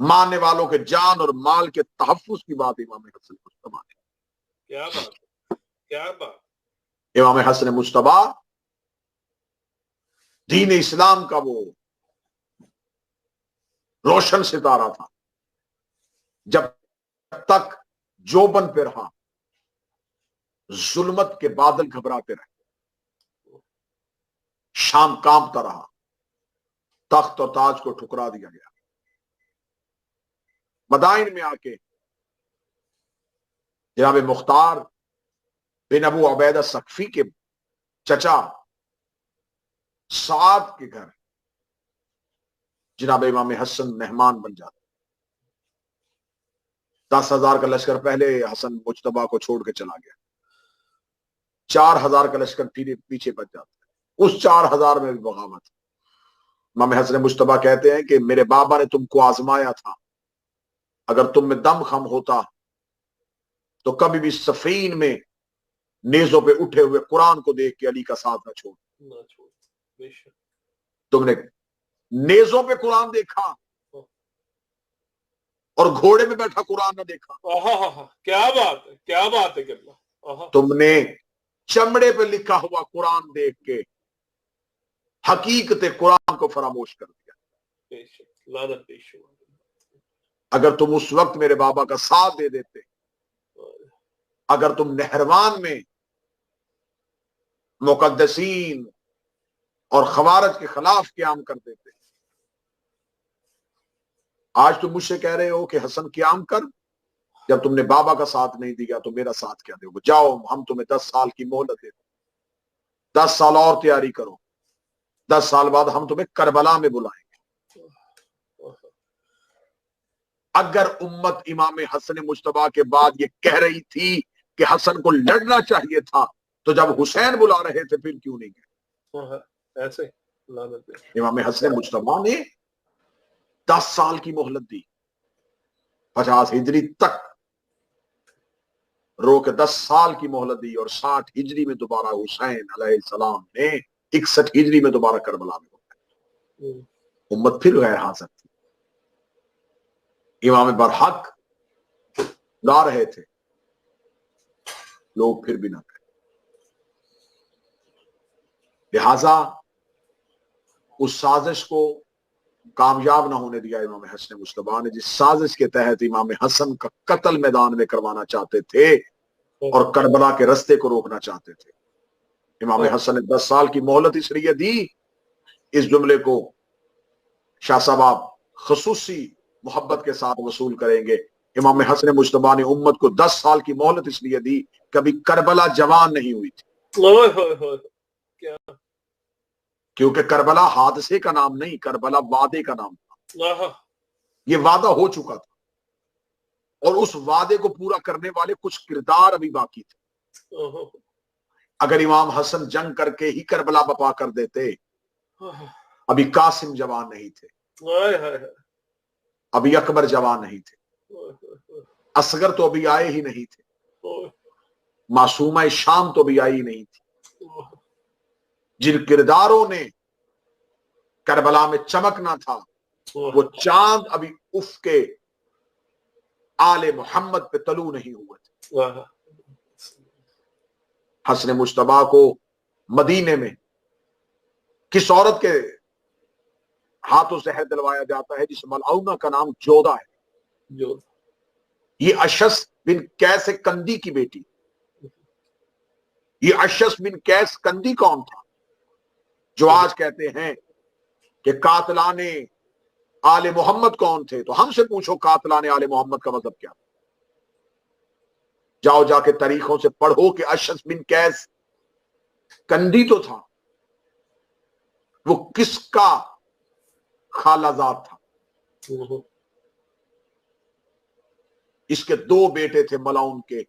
ماننے والوں کے جان اور مال کے تحفظ کی بات امام حسن مجتبیٰ نے. کیا بات، کیا بات. امام حسن مجتبیٰ دین اسلام کا وہ روشن ستارہ تھا. جب تک جوبن پہ رہا ظلمت کے بادل گھبراتے رہے، شام کانپتا رہا، تخت اور تاج کو ٹھکرا دیا گیا. مدائن میں آ کے جناب مختار بن ابو عبیدہ ثقفی کے چچا سعد کے گھر جناب امام حسن مہمان بن جاتے. 10,000 کا لشکر پہلے حسن مجتبیٰ کو چھوڑ کے چلا گیا، 4,000 کا لشکر پیچھے بچ جاتا ہے. اس 4,000 میں بھی بغاوت. امام حسن مجتبیٰ کہتے ہیں کہ میرے بابا نے تم کو آزمایا تھا، اگر تم میں دم خم ہوتا تو کبھی بھی صفین میں نیزوں پہ اٹھے ہوئے قرآن کو دیکھ کے علی کا ساتھ نہ چھوڑ. تم نے نیزوں پہ قرآن دیکھا اور گھوڑے میں بیٹھا قرآن نہ دیکھا. کیا بات ہے، کیا بات ہے. تم نے چمڑے پہ لکھا ہوا قرآن دیکھ کے حقیقت قرآن کو فراموش کر دیا. اگر تم اس وقت میرے بابا کا ساتھ دے دیتے، اگر تم نہروان میں مقدسین اور خوارج کے خلاف قیام کر دیتے. آج تم مجھ سے کہہ رہے ہو کہ حسن قیام کر، جب تم نے بابا کا ساتھ نہیں دیا تو میرا ساتھ کیا دے گا؟ جاؤ ہم تمہیں 10 سال کی مہلت دیتے، 10 سال اور تیاری کرو، 10 سال بعد ہم تمہیں کربلا میں بلائیں گے. اگر امت امام حسن مجتبیٰ کے بعد یہ کہہ رہی تھی کہ حسن کو لڑنا چاہیے تھا تو جب حسین بلا رہے تھے پھر کیوں نہیں گئے؟ ایسے امام حسن مجتبیٰ نے 10 سال کی مہلت دی، 50 ہجری تک رو کے 10 سال کی مہلت دی، اور 60 ہجری میں دوبارہ حسین علیہ السلام نے 61 ہجری میں دوبارہ کربلا میں ہوتا. امت پھر غیر حاضر تھی. امام برحق لا رہے تھے، لوگ پھر بھی نہ گئے. لہذا اس سازش کو کامیاب نہ ہونے دیا امام حسن مجتبیٰ نے، جس سازش کے تحت امام حسن کا قتل میدان میں کروانا چاہتے تھے اور کربلا کے رستے کو روکنا چاہتے تھے. امام حسن نے 10 سال کی مہلت اس لیے دی. اس جملے کو شاہ صاحب آپ خصوصی محبت کے ساتھ وصول کریں گے. امام حسن مجتبیٰ نے امت کو 10 سال کی مہلت اس لیے دی، کبھی کربلا جوان نہیں ہوئی تھی. کیونکہ کربلا حادثے کا نام نہیں، کربلا وعدے کا نام تھا. یہ وعدہ ہو چکا تھا اور اس وعدے کو پورا کرنے والے کچھ کردار ابھی باقی تھے. اگر امام حسن جنگ کر کے ہی کربلا بپا کر دیتے، ابھی قاسم جوان نہیں تھے، ابھی اکبر جوان نہیں تھے، اصغر تو ابھی آئے ہی نہیں تھے، معصومہ شام تو ابھی آئی نہیں تھی. جن کرداروں نے کربلا میں چمکنا تھا وہ چاند ابھی اف کے آل محمد پہ طلوع نہیں ہوئے تھے. حسن مجتبیٰ کو مدینے میں کس عورت کے ہاتھوں زہر دلوایا جاتا ہے جس ملعونہ کا نام جودہ ہے؟ یہ اشس بن کیس کندی کی بیٹی. یہ اشس بن کیس کندی کون تھا جو آج کہتے ہیں کہ قاتلان آل محمد کون تھے؟ تو ہم سے پوچھو قاتلان آل محمد کا مطلب کیا؟ جاؤ جا کے تاریخوں سے پڑھو کہ اشس بن کیس کندی تو تھا، وہ کس کا خالہ زاد تھا؟ اس کے 2 بیٹے تھے ملعون کے،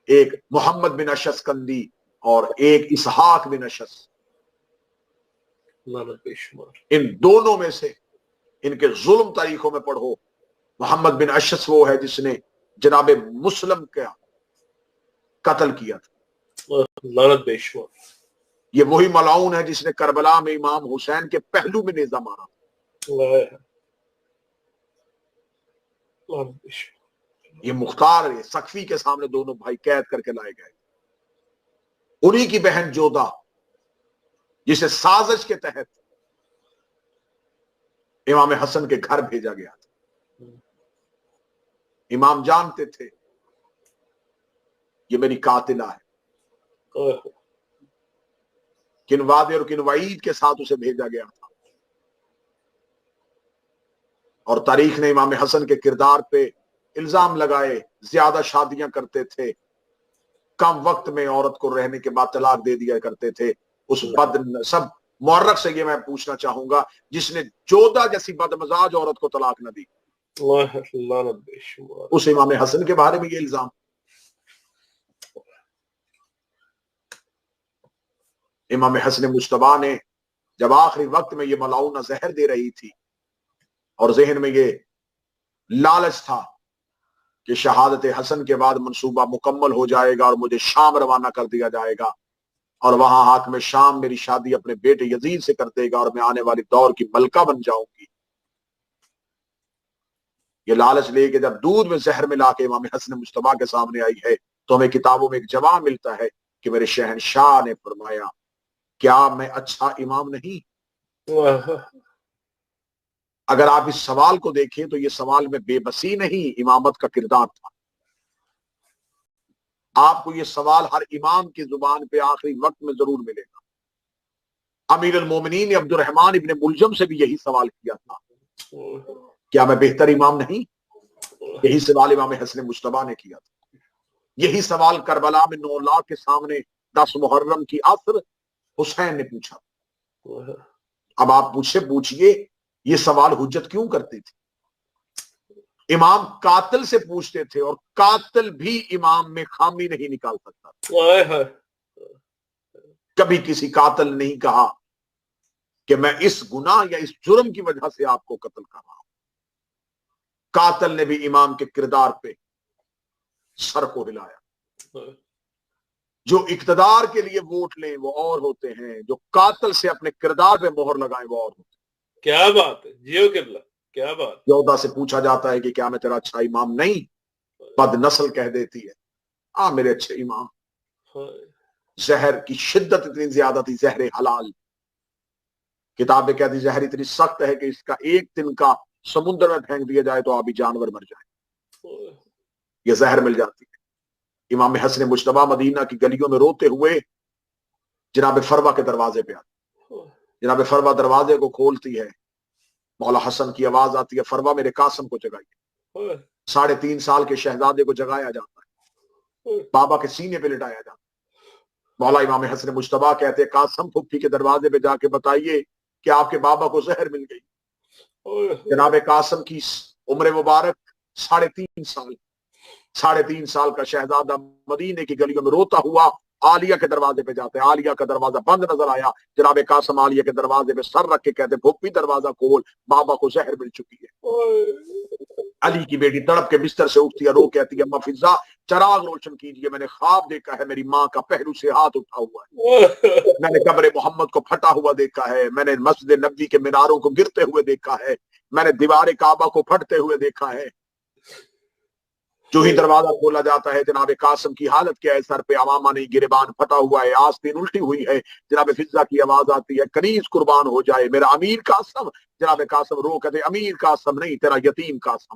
ایک محمد بن اشس کندی اور ایک اسحاق بن اشس. ان دونوں میں سے ان کے ظلم تاریخوں میں پڑھو. محمد بن اشس وہ ہے جس نے جناب مسلم کا قتل کیا تھا. یہ وہی ملعون ہے جس نے کربلا میں امام حسین کے پہلو میں نیزہ مارا. یہ مختار سقفی کے سامنے دونوں بھائی قید کر کے لائے گئے. انہی کی بہن جودہ جسے سازش کے تحت امام حسن کے گھر بھیجا گیا تھا. امام جانتے تھے یہ میری قاتلہ ہے. کن وعدے اور کن وعید کے ساتھ اسے بھیجا گیا تھا. اور تاریخ نے امام حسن کے کردار پہ الزام لگائے، زیادہ شادیاں کرتے تھے، کم وقت میں عورت کو رہنے کے بعد طلاق دے دیا کرتے تھے. اس بد سب مورخ سے یہ میں پوچھنا چاہوں گا جس نے جودہ جیسی بدمزاج عورت کو طلاق نہ دی، اس امام حسن کے بارے میں یہ الزام. امام حسن مجتبیٰ نے جب آخری وقت میں یہ ملعونہ زہر دے رہی تھی اور ذہن میں یہ لالچ تھا کہ شہادت حسن کے بعد منصوبہ مکمل ہو جائے گا اور مجھے شام روانہ کر دیا جائے گا اور وہاں حاکم شام میری شادی اپنے بیٹے یزید سے کر دے گا اور میں آنے والی دور کی ملکہ بن جاؤں گی، یہ لالچ لے کے جب دودھ میں زہر ملا کے امام حسن مجتبیٰ کے سامنے آئی ہے تو ہمیں کتابوں میں ایک جواب ملتا ہے کہ میرے شہنشاہ نے فرمایا کیا میں اچھا امام نہیں؟ اگر آپ اس سوال کو دیکھیں تو یہ سوال میں بے بسی نہیں، امامت کا کردار تھا. آپ کو یہ سوال ہر امام کی زبان پہ آخری وقت میں ضرور ملے گا. امیر المومنین نے عبد الرحمن ابن ملجم سے بھی یہی سوال کیا تھا، کیا میں بہتر امام نہیں؟ یہی سوال امام حسن مجتبیٰ نے کیا تھا. یہی سوال کربلا میں 9 لاکھ کے سامنے 10 محرم کی عصر حسین نے پوچھا. اب آپ پوچھئے یہ سوال حجت کیوں کرتی تھی؟ امام قاتل سے پوچھتے تھے اور قاتل بھی امام میں خامی نہیں نکال سکتا. کبھی کسی قاتل نے نہیں کہا کہ میں اس گناہ یا اس جرم کی وجہ سے آپ کو قتل کر رہا ہوں. قاتل نے بھی امام کے کردار پہ سر کو ہلایا. جو اقتدار کے لیے ووٹ لیں وہ اور ہوتے ہیں، جو قاتل سے اپنے کردار پہ مہر لگائیں وہ اور ہوتے ہیں. کیا بات ہے جیو قبلہ، کیا بات. یہودہ سے پوچھا جاتا ہے کہ کیا میں تیرا اچھا امام نہیں؟ بد نسل کہہ دیتی ہے میرے اچھے امام. زہر کی شدت اتنی زیادہ تھی، زہر حلال. کتابیں کہتی زہر اتنی سخت ہے کہ اس کا ایک دن کا سمندر میں پھینک دیا جائے تو آبی جانور مر جائے. یہ زہر مل جاتی ہے. امام حسن مجتبیٰ مدینہ کی گلیوں میں روتے ہوئے جناب فروا کے دروازے پہ آتے. جناب فروا دروازے کو کھولتی ہے، مولا حسن کی آواز آتی ہے، فروا میرے قاسم کو جگائیے. 3.5 سال کے شہزادے کو جگایا جاتا ہے، بابا کے سینے پہ لٹایا جاتا ہے. مولا امام حسن مجتبیٰ کہتے ہیں قاسم پھپھی کے دروازے پہ جا کے بتائیے کہ آپ کے بابا کو زہر مل گئی. جناب قاسم کی عمر مبارک 3.5 سال کا شہزادہ مدینے کی گلیوں میں روتا ہوا عالیہ کے دروازے پہ جاتے ہیں. عالیہ کا دروازہ بند نظر آیا. جناب قاسم عالیہ کے دروازے پہ سر رکھ کے کہتے پھپھی دروازہ کھول، بابا کو زہر مل چکی ہے. علی کی بیٹی تڑپ کے بستر سے اٹھتی ہے، رو کہتی ہے اما فضا چراغ روشن کیجیے، میں نے خواب دیکھا ہے میری ماں کا پہلو سے ہاتھ اٹھا ہوا ہے، میں نے قبر محمد کو پھٹا ہوا دیکھا ہے، میں نے مسجد نبوی کے میناروں کو گرتے ہوئے دیکھا ہے، میں نے دیوار کعبہ کو پھٹتے ہوئے دیکھا ہے. جو ہی دروازہ کھولا جاتا ہے جناب قاسم کی حالت کیا ہے، سر پہ عمامہ نہیں، گریبان پھٹا ہوا ہے، آستین الٹی ہوئی ہے. جناب فضا کی آواز آتی ہے کنیز قربان ہو جائے میرا امیر قاسم. جناب قاسم رو کہتے امیر قاسم نہیں، تیرا یتیم قاسم.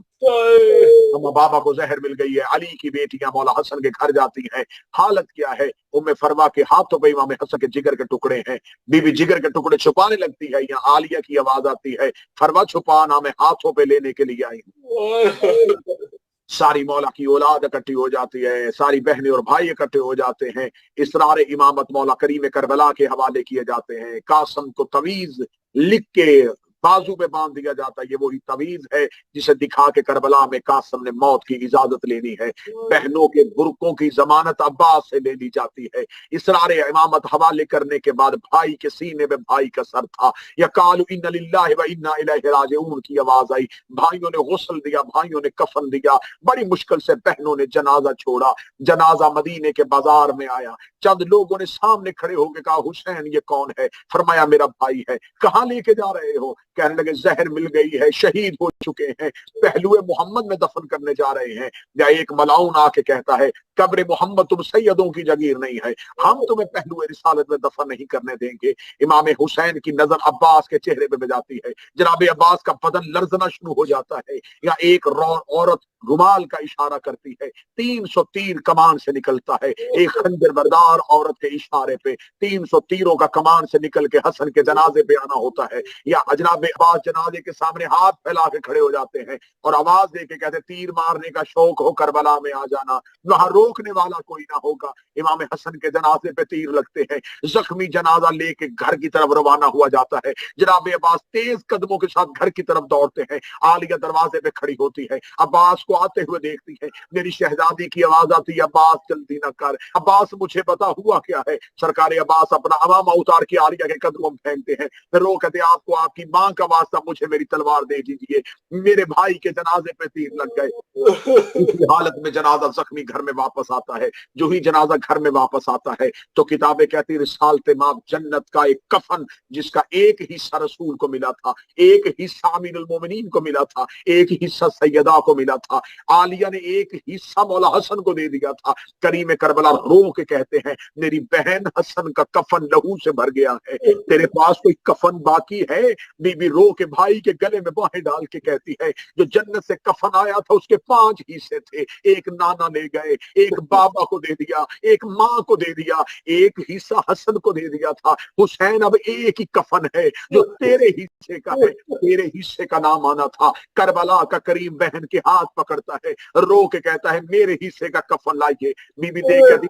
اما بابا کو زہر مل گئی ہے. علی کی بیٹیاں مولا حسن کے گھر جاتی ہیں. حالت کیا ہے؟ ام فروا کے ہاتھوں پہ امام حسن کے جگر کے ٹکڑے ہیں. بی بی جگر کے ٹکڑے چھپانے لگتی ہے. یہاں عالیہ کی آواز آتی ہے فروا چھپانا، میں ہاتھوں پہ لینے کے لیے آئی ہوں. ساری مولا کی اولاد اکٹھی ہو جاتی ہے، ساری بہنیں اور بھائی اکٹھے ہو جاتے ہیں. اسرار امامت مولا کریم کربلا کے حوالے کیے جاتے ہیں. قاسم کو تویز لکھ کے بازو پہ باندھ دیا جاتا ہے. یہ وہی تویز ہے جسے دکھا کے کربلا میں قاسم نے موت کی اجازت لینی ہے. بہنوں کے برقوں کی ضمانت عباس سے لے لی جاتی ہے. اسرار امامت حوالے کرنے کے بعد بھائی کے سینے میں بھائی کا سر تھا. یا قالوا ان للہ و انا الیہ راجعون کی آواز آئی. بھائیوں نے غسل دیا، بھائیوں نے کفن دیا. بڑی مشکل سے بہنوں نے جنازہ چھوڑا. جنازہ مدینے کے بازار میں آیا. چند لوگوں نے سامنے کھڑے ہو کے کہا حسین یہ کون ہے؟ فرمایا میرا بھائی ہے. کہاں لے کے جا رہے ہو؟ کہنے لگے زہر مل گئی ہے، شہید ہو چکے ہیں، پہلو محمد میں دفن کرنے جا رہے ہیں۔ یا ایک ملاؤن آ کے کہتا ہے قبر محمد تم سیدوں کی جگیر نہیں ہے، ہم تمہیں پہلو رسالت میں دفن نہیں کرنے دیں گے۔ امام حسین کی نظر عباس کے چہرے پہ جاتی ہے، جناب عباس کا بدن لرزنا شروع ہو جاتا ہے۔ یا ایک عورت رومال کا اشارہ کرتی ہے، 300 تیر کمان سے نکلتا ہے، ایک خنجر بردار عورت کے اشارے پہ 300 تیروں کا کمان سے نکل کے حسن کے جنازے پہ آنا ہوتا ہے۔ یا جناب عباس جنازے کے سامنے ہاتھ پھیلا کے کھڑے ہو جاتے ہیں اور آواز دے کے کہتے تیر مارنے کا شوق ہو کربلا میں آ جانا، وہاں روکنے والا کوئی نہ ہوگا۔ امام حسن کے جنازے پہ تیر لگتے ہیں، زخمی جنازہ لے کے گھر کی طرف روانہ ہوا جاتا ہے۔ جناب عباس تیز قدموں کے ساتھ گھر کی طرف دوڑتے ہیں، عالیہ دروازے پہ کھڑی ہوتی ہے، عباس کو آتے ہوئے دیکھتی ہے، میری شہزادی کی آواز آتی ہے عباس جلدی نہ کر، عباس مجھے بتا ہوا کیا ہے۔ سرکار عباس اپنا عمامہ اتار کے عالیہ کے قدموں میں پھینکتے ہیں، پھر رو کہتے آپ کو آپ کی ماں کا واسطہ مجھے میری تلوار دے دیجیے، میرے بھائی کے جنازے پہ تیر لگ گئے۔ اسی حالت میں جنازہ زخمی گھر میں واپس آتا ہے۔ جو ہی جنازہ گھر میں واپس آتا ہے تو کتابیں کہتی رسالت ماب جنت کا ایک کفن جس کا ایک حصہ رسول کو ملا تھا، ایک حصہ امیر المومنین کو ملا تھا، ایک حصہ سیدہ کو ملا تھا، عالیہ نے ایک حصہ مولا حسن کو دے دیا تھا۔ کریم کربلا رو کے کہتے ہیں میری بہن حسن کا کفن لہو سے بھر گیا ہے، تیرے پاس کوئی کفن باقی ہے؟ بی بی رو کے بھائی کے گلے میں باہیں ڈال کے کہتی ہے جو جنت سے کفن آیا تھا اس کے 5 حصے تھے، ایک نانا لے گئے، ایک بابا کو دے دیا، ایک ماں کو دے دیا، ایک حصہ حسن کو دے دیا تھا۔ حسین اب ایک ہی کفن ہے جو تیرے حصے کا ہے، تیرے حصے کا نام آنا تھا۔ کربلا کا کریم بہن کے ہاتھ پکڑتا ہے، رو کے کہتا ہے میرے حصے کا کفن لائیے۔ بی بی دیکھ کہتی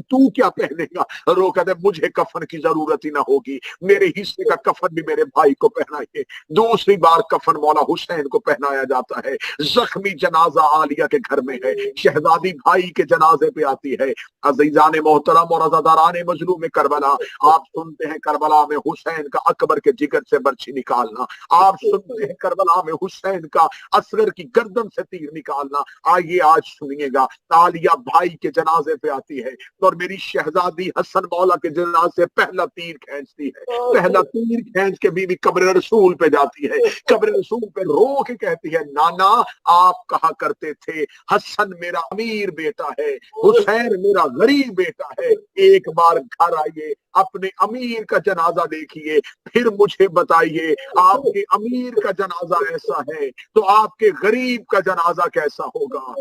تو کیا پہنے گا؟ رو کہتا ہے مجھے کفن کی ضرورت ہی نہ ہوگی، میرے حصے کا کفن بھی میرے بھائی کو پہنائیے۔ دوسری بار کفن مولا حسین کو پہنایا جاتا ہے۔ زخمی جنازہ عالیہ کے گھر میں ہے، شہزادی بھائی کے جنازے پہ آتی ہے۔ عزیزان محترم اور عزاداران مظلوم کربلا، آپ سنتے ہیں کربلا میں حسین کا اکبر کے جگر سے برچھی نکالنا، آپ سنتے ہیں کربلا میں حسین کا اصغر کی گردن سے تیر نکالنا۔ آئیے آج سنیے گا، عالیہ بھائی کے جنازے پہ آتی ہے اور میری شہزادی حسن مولا کے جنازے سے پہلا تیر کھینچتی ہے، پہلا تیر کھینچ کے بی بی قبر رسول پہ جاتی ہے، قبر رسول پہ رو کے کہتی ہے نانا آپ کہا کرتے تھے حسن میرا امیر بیٹا ہے، حسین میرا غریب بیٹا ہے، ایک بار گھر آئیے اپنے امیر کا جنازہ دیکھیے، پھر مجھے بتائیے آپ کے امیر کا جنازہ ایسا ہے تو آپ کے غریب کا جنازہ کیسا ہوگا۔